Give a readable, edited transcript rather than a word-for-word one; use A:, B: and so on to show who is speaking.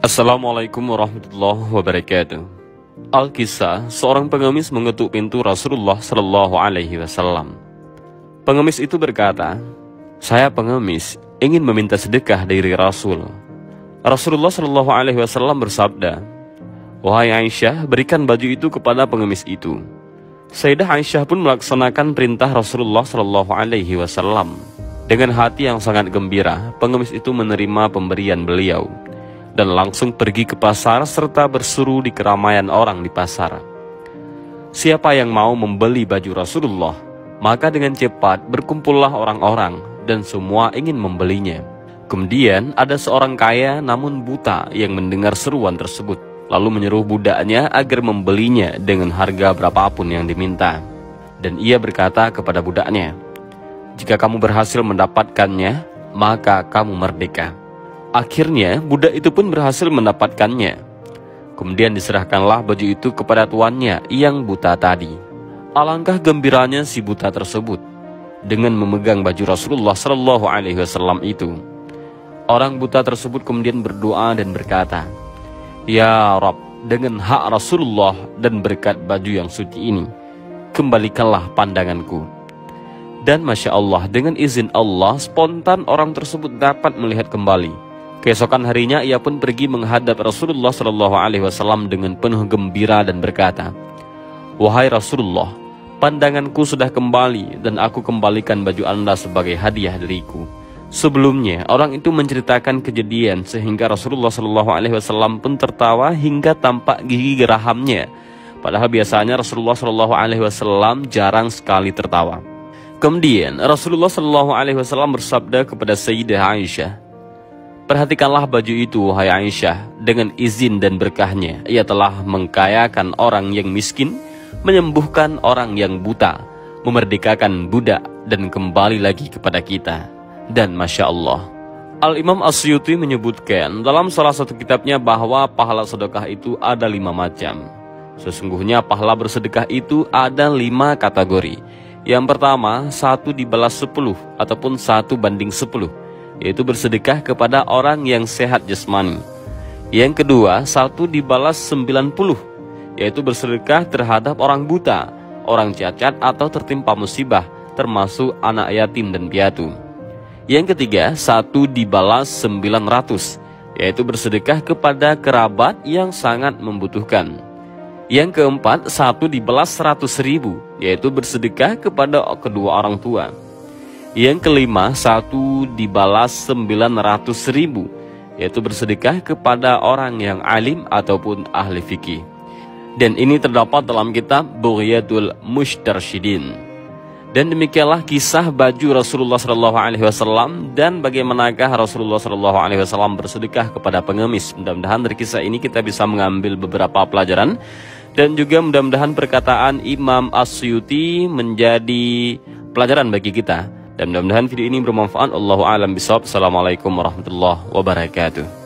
A: Assalamualaikum warahmatullahi wabarakatuh. Al-Kisah, seorang pengemis mengetuk pintu Rasulullah Shallallahu Alaihi Wasallam. Pengemis itu berkata, "Saya pengemis, ingin meminta sedekah dari Rasul." Rasulullah Shallallahu Alaihi Wasallam bersabda, "Wahai Aisyah, berikan baju itu kepada pengemis itu." Sayyidah Aisyah pun melaksanakan perintah Rasulullah Shallallahu Alaihi Wasallam. Dengan hati yang sangat gembira, pengemis itu menerima pemberian beliau dan langsung pergi ke pasar serta berseru di keramaian orang di pasar. Siapa yang mau membeli baju Rasulullah, maka dengan cepat berkumpullah orang-orang dan semua ingin membelinya. Kemudian ada seorang kaya namun buta yang mendengar seruan tersebut, lalu menyuruh budaknya agar membelinya dengan harga berapapun yang diminta. Dan ia berkata kepada budaknya, "Jika kamu berhasil mendapatkannya, maka kamu merdeka." Akhirnya budak itu pun berhasil mendapatkannya. Kemudian diserahkanlah baju itu kepada tuannya yang buta tadi. Alangkah gembiranya si buta tersebut dengan memegang baju Rasulullah Shallallahu Alaihi Wasallam itu. Orang buta tersebut kemudian berdoa dan berkata, "Ya Rabb, dengan hak Rasulullah dan berkat baju yang suci ini, kembalikanlah pandanganku." Dan Masya Allah, dengan izin Allah, spontan orang tersebut dapat melihat kembali. Keesokan harinya ia pun pergi menghadap Rasulullah Shallallahu Alaihi Wasallam dengan penuh gembira dan berkata, "Wahai Rasulullah, pandanganku sudah kembali dan aku kembalikan baju Anda sebagai hadiah dariku." Sebelumnya orang itu menceritakan kejadian sehingga Rasulullah Shallallahu Alaihi Wasallam pun tertawa hingga tampak gigi gerahamnya. Padahal biasanya Rasulullah Shallallahu Alaihi Wasallam jarang sekali tertawa. Kemudian Rasulullah Shallallahu Alaihi Wasallam bersabda kepada Sayyidah Aisyah, "Perhatikanlah baju itu, wahai Aisyah, dengan izin dan berkahnya. Ia telah mengkayakan orang yang miskin, menyembuhkan orang yang buta, memerdekakan budak, dan kembali lagi kepada kita." Dan Masya Allah, Al-Imam As-Suyuti menyebutkan dalam salah satu kitabnya bahwa pahala sedekah itu ada 5 macam. Sesungguhnya pahala bersedekah itu ada 5 kategori. Yang pertama, 1 dibalas 10 ataupun 1 banding 10. Yaitu bersedekah kepada orang yang sehat jasmani. Yang kedua, 1 dibalas 90, yaitu bersedekah terhadap orang buta, orang cacat atau tertimpa musibah, termasuk anak yatim dan piatu. Yang ketiga, 1 dibalas 900, yaitu bersedekah kepada kerabat yang sangat membutuhkan. Yang keempat, 1 dibalas 100.000, yaitu bersedekah kepada kedua orang tua. Yang kelima, 1 dibalas 900.000, yaitu bersedekah kepada orang yang alim ataupun ahli fikih. Dan ini terdapat dalam kitab Bughyatul Mustarsyidin. Dan demikianlah kisah baju Rasulullah Shallallahu Alaihi Wasallam dan bagaimanakah Rasulullah Shallallahu Alaihi Wasallam bersedekah kepada pengemis. Mudah-mudahan dari kisah ini kita bisa mengambil beberapa pelajaran. Dan juga mudah-mudahan perkataan Imam As-Suyuti menjadi pelajaran bagi kita. Dan mudah-mudahan video ini bermanfaat. Allahu a'lam bishawab. Assalamualaikum warahmatullahi wabarakatuh.